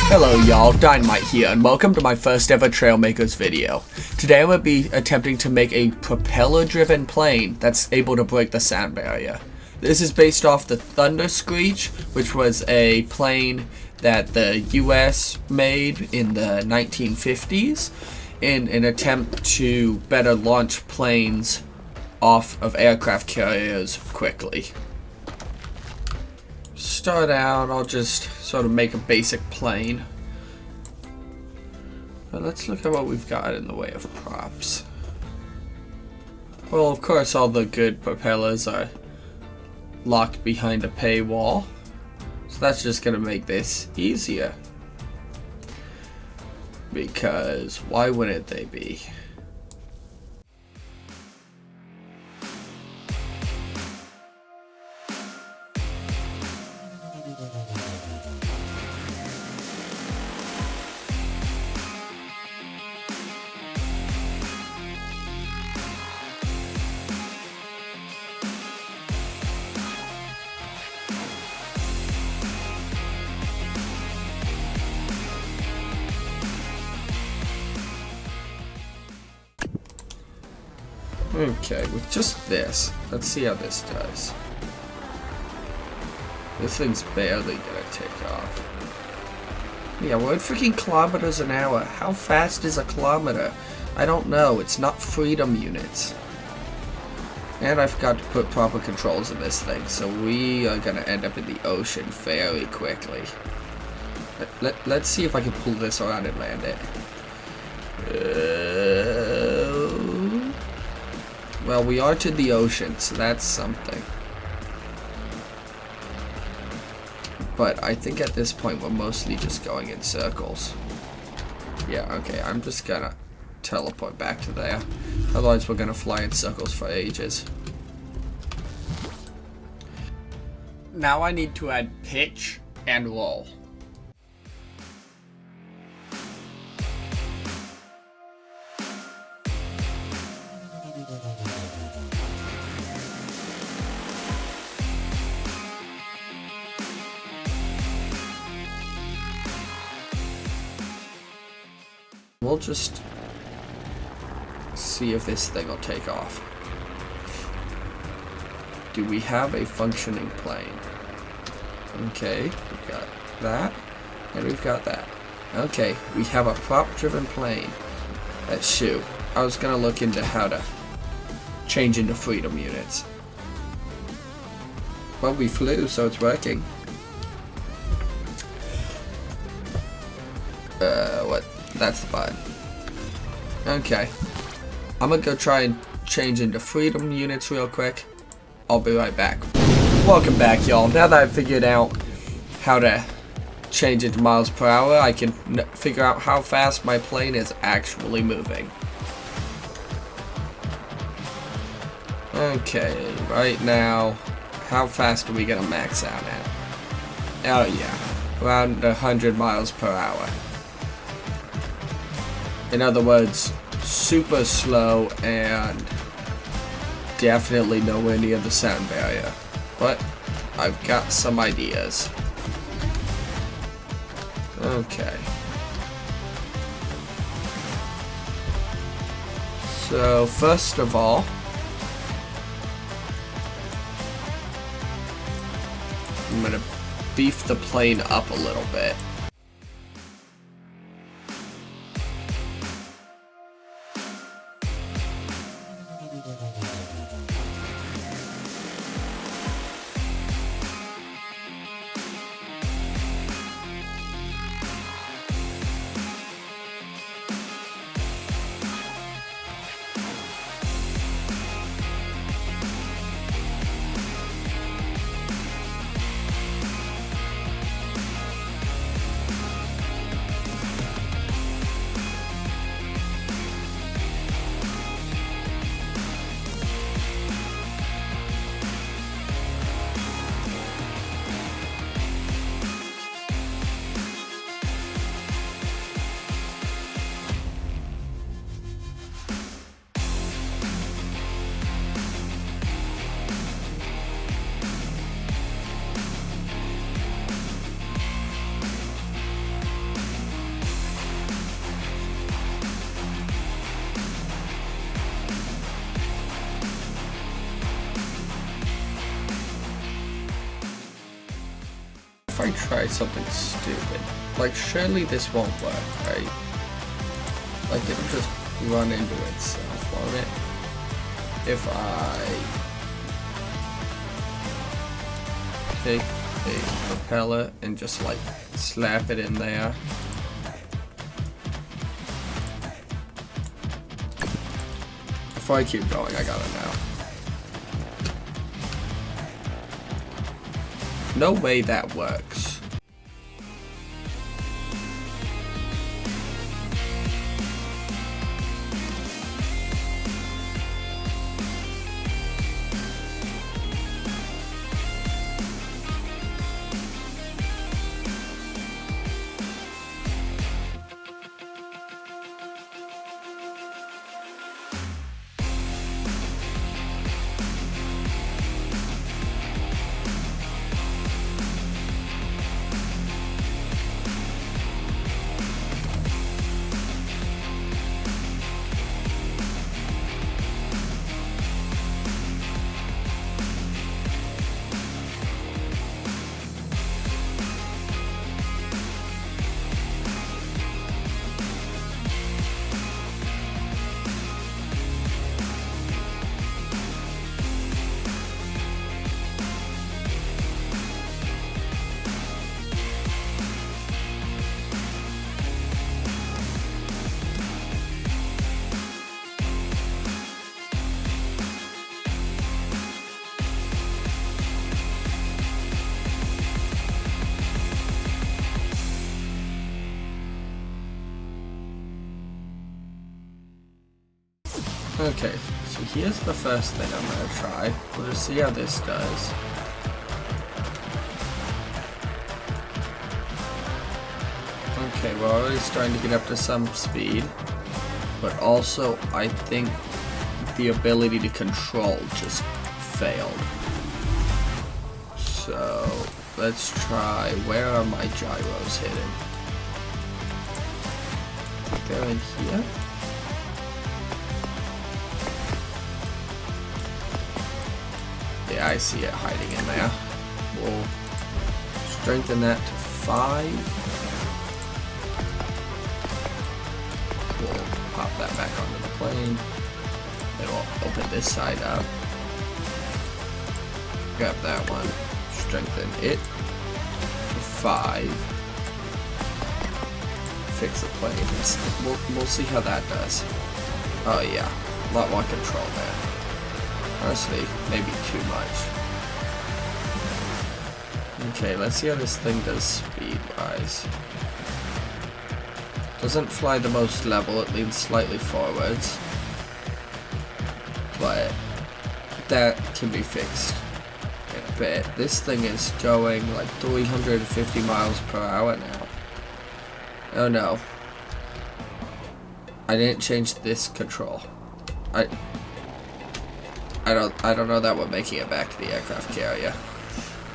Hello y'all, Dynamite here, and welcome to my first ever Trailmakers video. Today I'm going to be attempting to make a propeller-driven plane that's able to break the sound barrier. This is based off the thunderscreach, which was a plane that the US made in the 1950s in an attempt to better launch planes off of aircraft carriers quickly. Start out, I'll just sort of make a basic plane. But let's look at what we've got in the way of props. Well, of course, all the good propellers are locked behind a paywall. So that's just going to make this easier. Because why wouldn't they be? Okay, with just this, let's see how this does. This thing's barely gonna take off. Yeah, we're at freaking kilometers an hour. How fast is a kilometer? I don't know. It's not freedom units. And I forgot to put proper controls in this thing, so we are gonna end up in the ocean very quickly. Let's see if I can pull this around and land it. Well, we are to the ocean, so that's something. But I think at this point we're mostly just going in circles. Yeah, okay, I'm just gonna teleport back to there. Otherwise we're gonna fly in circles for ages. Now I need to add pitch and roll. We'll just see if this thing will take off. Do we have a functioning plane? Okay, we've got that, and we've got that. Okay, we have a prop-driven plane. Shoot, I was gonna look into how to change into freedom units. Well, we flew, so it's working. What? That's the button. Okay. I'm gonna go try and change into freedom units real quick. I'll be right back. Welcome back, y'all. Now that I've figured out how to change it to miles per hour, I can figure out how fast my plane is actually moving. Okay, right now, how fast are we gonna max out at? Oh yeah, around 100 miles per hour. In other words, super slow and definitely nowhere near the sound barrier. But I've got some ideas. Okay. So first of all, I'm gonna beef the plane up a little bit. I try something stupid? Like, surely this won't work, right? Like, it'll just run into itself, won't it? If I take a propeller and just, like, slap it in there. Before I keep going, I gotta know. No way that works. Okay, so here's the first thing I'm gonna try. We'll just see how this does. Okay, we're already starting to get up to some speed, but also I think the ability to control just failed. So let's try, where are my gyros hidden? I think they're in here? Yeah, I see it hiding in there. We'll strengthen that to 5. We'll pop that back onto the plane. Then we'll open this side up. Grab that one. Strengthen it to 5. Fix the plane. We'll see how that does. Oh yeah, a lot more control there. Honestly, maybe too much. Okay, let's see how this thing does speed-wise. Doesn't fly the most level, it leans slightly forwards. But that can be fixed in a bit. This thing is going like 350 miles per hour now. Oh no. I didn't change this control. I don't know that we're making it back to the aircraft carrier.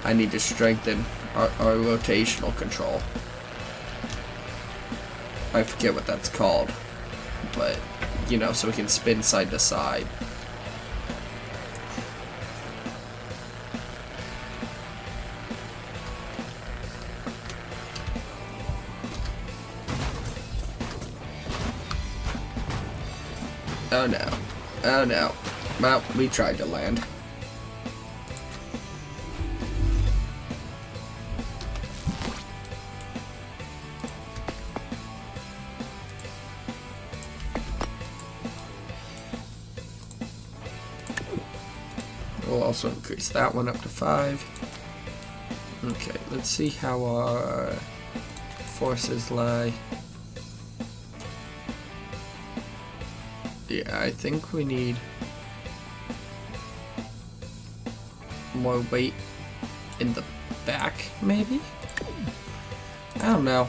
I need to strengthen our rotational control. I forget what that's called, but you know, so we can spin side to side. Oh no. Oh no. Well, we tried to land. We'll also increase that one up to 5. Okay, let's see how our forces lie. Yeah, I think we need more weight in the back, maybe? I don't know.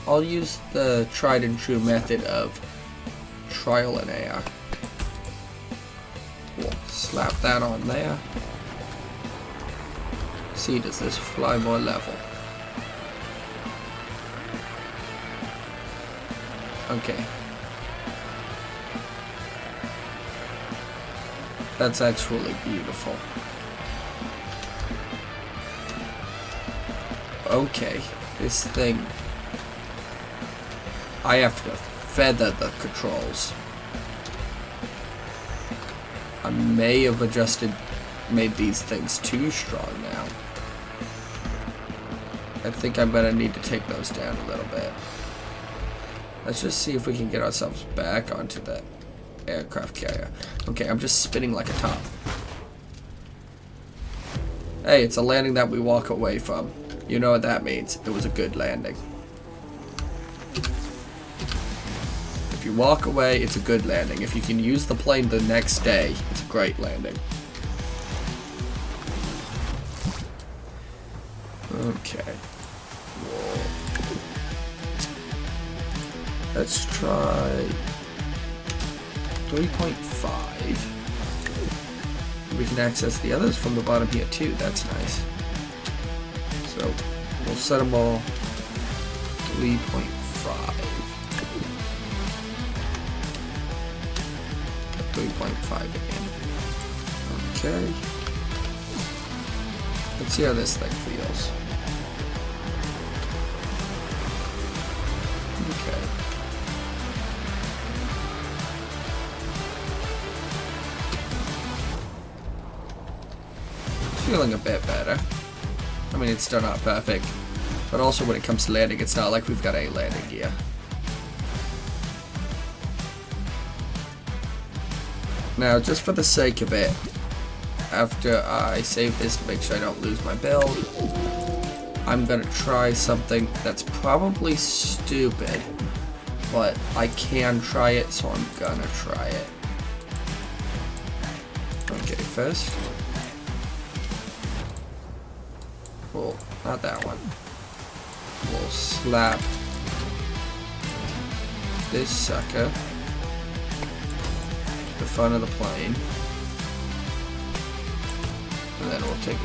I'll use the tried and true method of trial and error. We'll slap that on there. See, does this fly more level? Okay. That's actually beautiful. Okay, this thing... I have to feather the controls. I may have made these things too strong now. I think I'm gonna need to take those down a little bit. Let's just see if we can get ourselves back onto the aircraft carrier. Okay, I'm just spinning like a top. Hey, it's a landing that we walk away from. You know what that means. It was a good landing. If you walk away, it's a good landing. If you can use the plane the next day, it's a great landing. Okay. Whoa. Let's try 3.5. We can access the others from the bottom here too. That's nice. So we'll set them all 3.5. 3.5 again. Okay. Let's see how this thing feels. Okay. Feeling a bit better. I mean, it's still not perfect, but also when it comes to landing, it's not like we've got a landing gear. Now, just for the sake of it, after I save this to make sure I don't lose my build, I'm gonna try something that's probably stupid, but I can try it, so I'm gonna try it. Okay, first. Well, not that one. We'll slap this sucker to the front of the plane. And then we'll take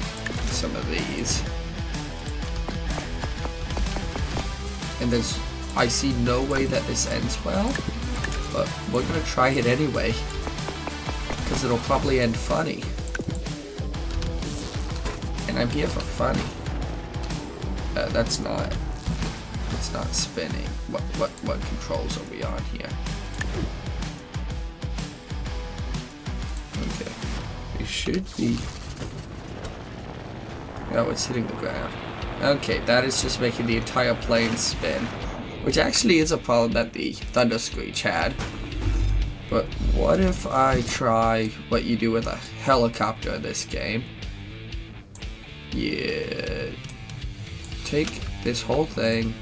some of these. And I see no way that this ends well, but we're gonna try it anyway, because it'll probably end funny. And I'm here for funny. It's not spinning. What controls are we on here? Okay. We should be... Oh, it's hitting the ground. Okay, that is just making the entire plane spin, which actually is a problem that the thunderscreach had. But what if I try what you do with a helicopter in this game? Yeah. Take this whole thing,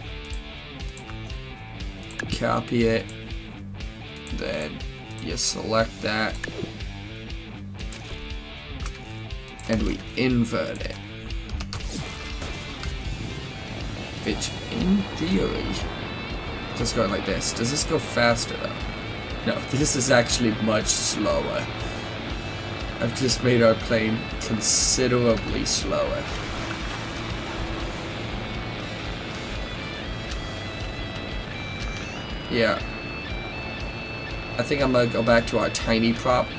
copy it, then you select that, and we invert it. Which, in theory, just going like this. Does this go faster though? No, this is actually much slower. I've just made our plane considerably slower. Yeah. I think I'm gonna go back to our tiny prop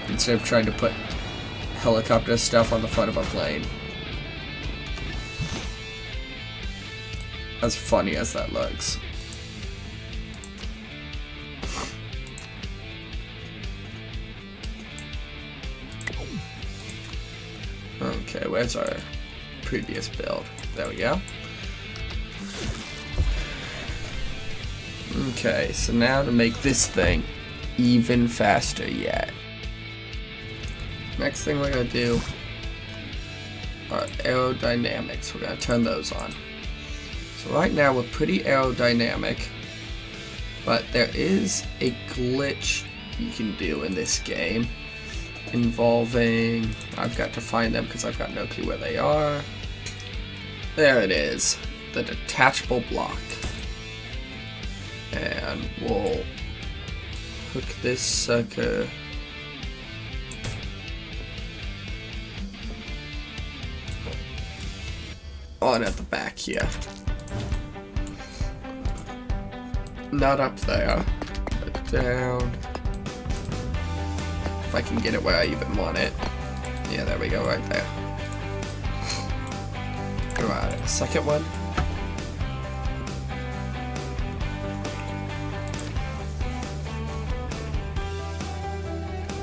instead of trying to put helicopter stuff on the front of a plane. As funny as that looks. Okay, where's our previous build? There we go. Okay, so now to make this thing even faster yet. Next thing we're gonna do are aerodynamics. We're gonna turn those on. So right now we're pretty aerodynamic, but there is a glitch you can do in this game involving, I've got to find them because I've got no clue where they are. There it is, the detachable block. And we'll hook this sucker on at the back here. Not up there, but down. If I can get it where I even want it. Yeah, there we go, right there. around a second one.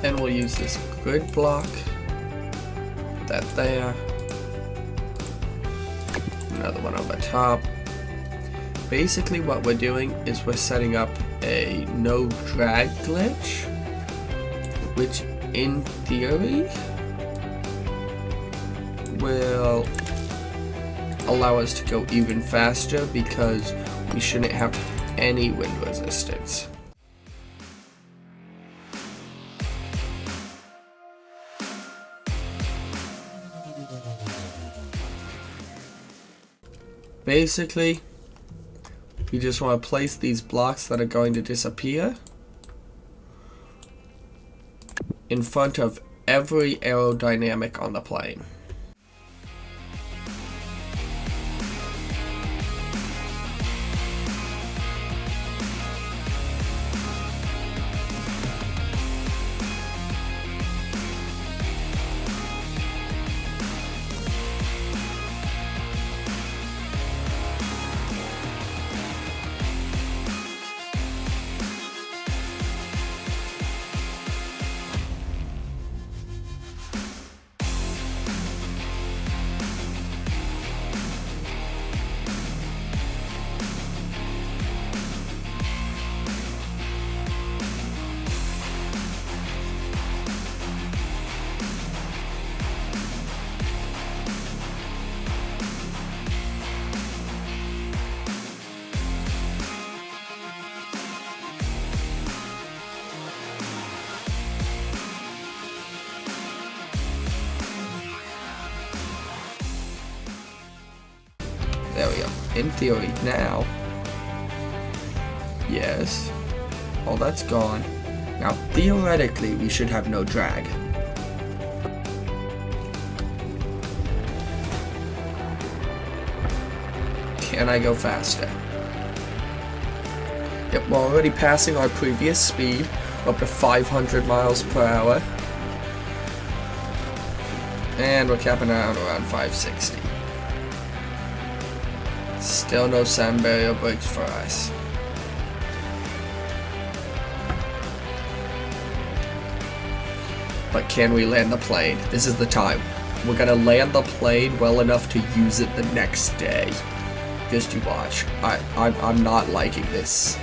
And we'll use this grid block. Put that there. Another one on the top. Basically what we're doing is we're setting up a no drag glitch, which in theory will allow us to go even faster because we shouldn't have any wind resistance. Basically, we just want to place these blocks that are going to disappear in front of every aerodynamic on the plane. There we go. In theory, now. Yes. All that's gone. Now, theoretically, we should have no drag. Can I go faster? Yep, we're already passing our previous speed, up to 500 miles per hour. And we're capping out around 560. Still no sound barrier brakes for us. But can we land the plane? This is the time. We're gonna land the plane well enough to use it the next day. Just you watch. I'm not liking this.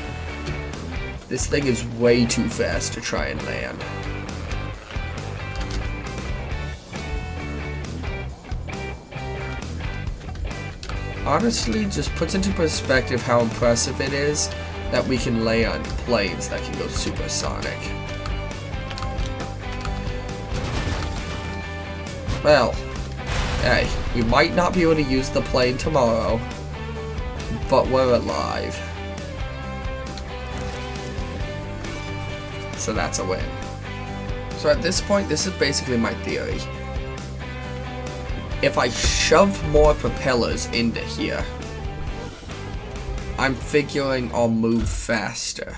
This thing is way too fast to try and land. Honestly, just puts into perspective how impressive it is that we can land planes that can go supersonic. Well, hey, we might not be able to use the plane tomorrow, but we're alive. So that's a win. So at this point, this is basically my theory. If I shove more propellers into here, I'm figuring I'll move faster.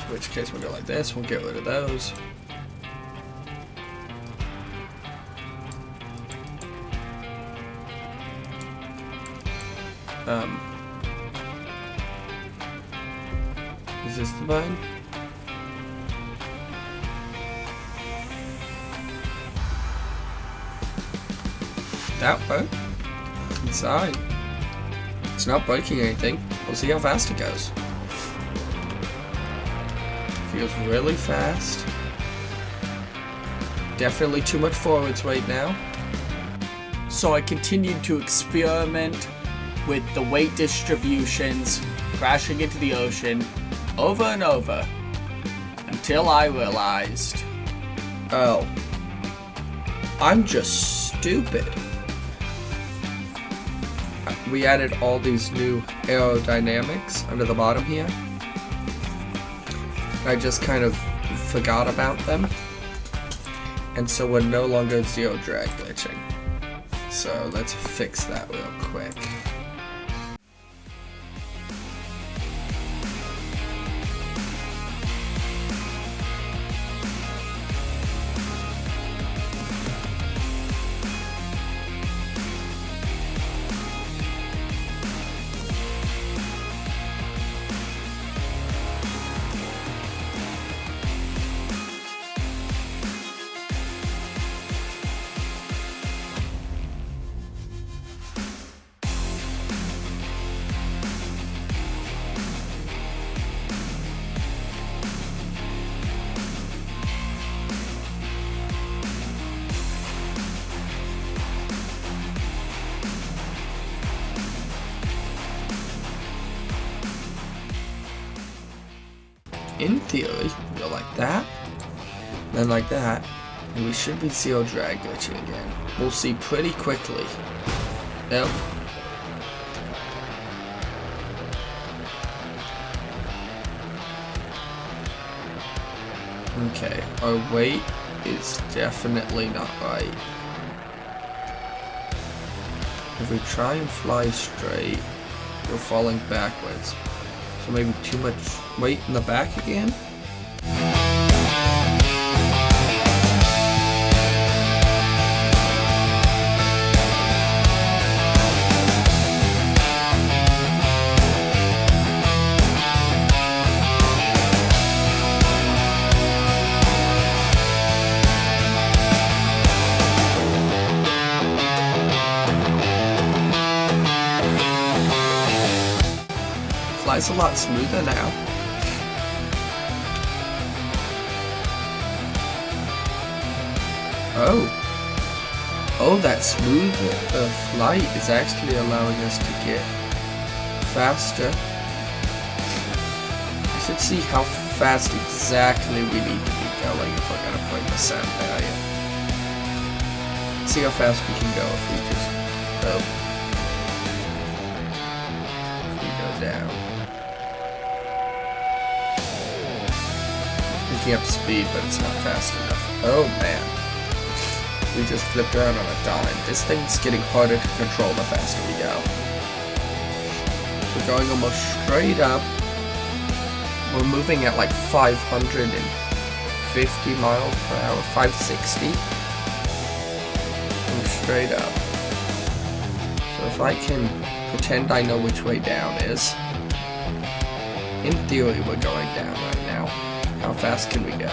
In which case we'll go like this, we'll get rid of those. Is this the button? That one? Inside. It's not breaking anything. We'll see how fast it goes. Feels really fast. Definitely too much forwards right now. So I continued to experiment with the weight distributions, crashing into the ocean, over and over, until I realized, oh, I'm just stupid. We added all these new aerodynamics under the bottom here. I just kind of forgot about them. And so we're no longer zero drag glitching. So let's fix that real quick. In theory, go like that, then like that, and we should be zero drag glitching again. We'll see pretty quickly. Yep. Okay, our weight is definitely not right. If we try and fly straight, we're falling backwards. So maybe too much weight in the back again? Flies a lot smoother now. Oh, that smooth flight is actually allowing us to get faster. I should see how fast exactly we need to be going if we're gonna break the sound barrier. See how fast we can go if we just if we go down. Picking up speed, but it's not fast enough. Oh man. We just flipped around on a dime. This thing's getting harder to control the faster we go. We're going almost straight up. We're moving at like 550 miles per hour, 560. And straight up. So if I can pretend I know which way down is, in theory we're going down right now. How fast can we go?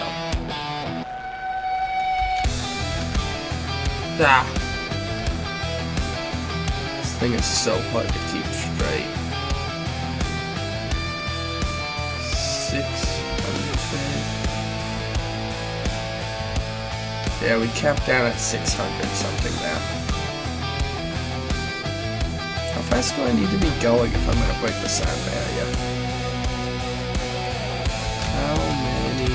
Ah. This thing is so hard to keep straight. 600. Yeah, we capped down at 600 something now. How fast do I need to be going if I'm gonna break the sound barrier? How many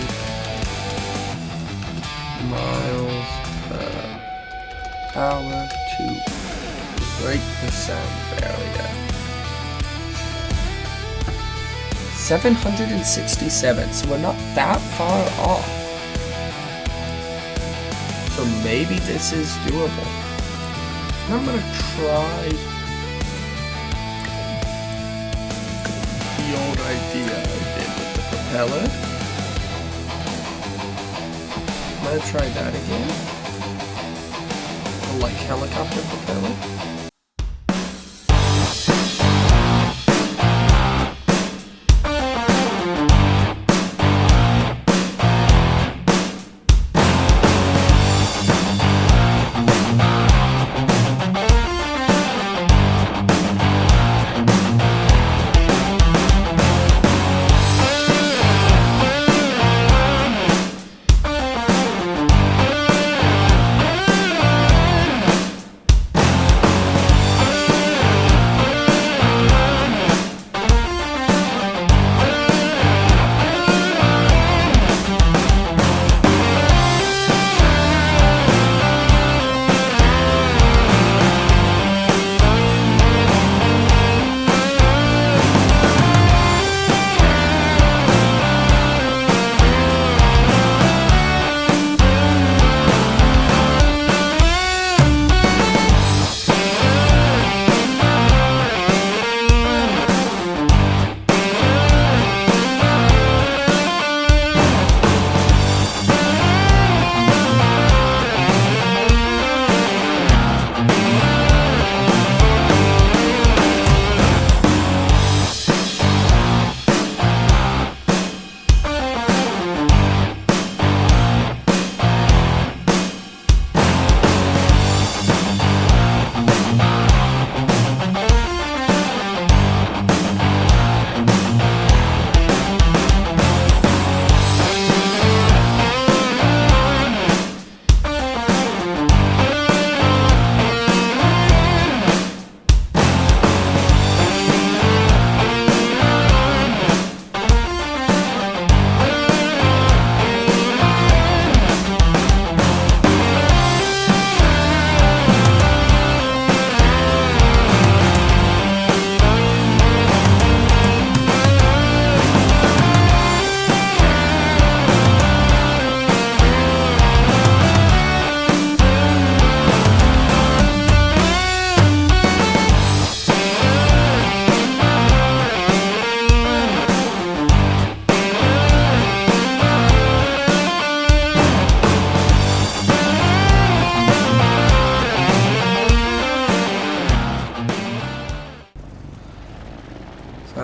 miles per hour to break the sound barrier? 767, so we're not that far off. So maybe this is doable. And I'm gonna try the old idea I did with the propeller. I'm gonna try that again. Like helicopter propeller.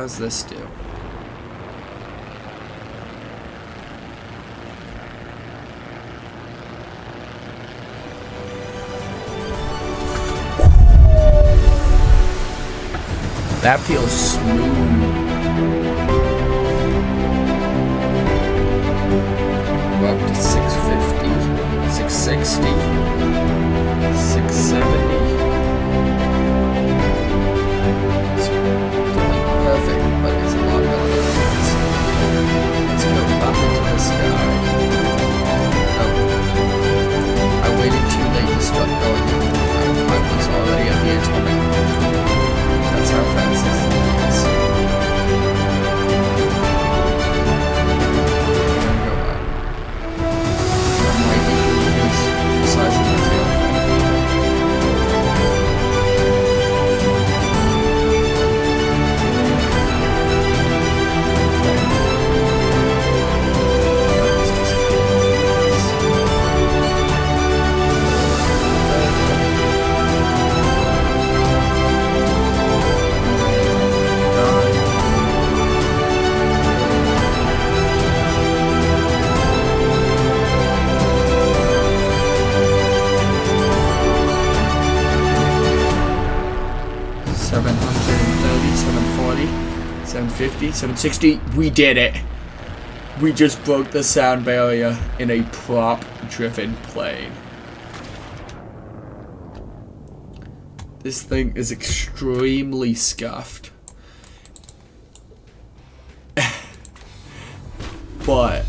does this do? That feels smooth. We're up to 650, 660, 670. It's doing perfect, but it's a lot better than this. Let's go up into the sky. Oh. I waited too late to start going. I was already at the edge of it. That's how fast this thing is. Go up. That might increase the size of the tail. $760. We did it. We just broke the sound barrier in a prop-driven plane. This thing is extremely scuffed. But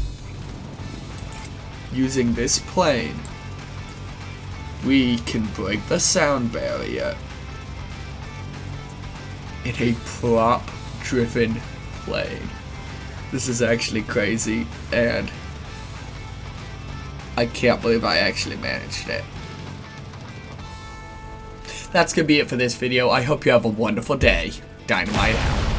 using this plane, we can break the sound barrier in a prop-driven plane. This is actually crazy, and I can't believe I actually managed it. That's gonna be it for this video. I hope you have a wonderful day. Dynamite out.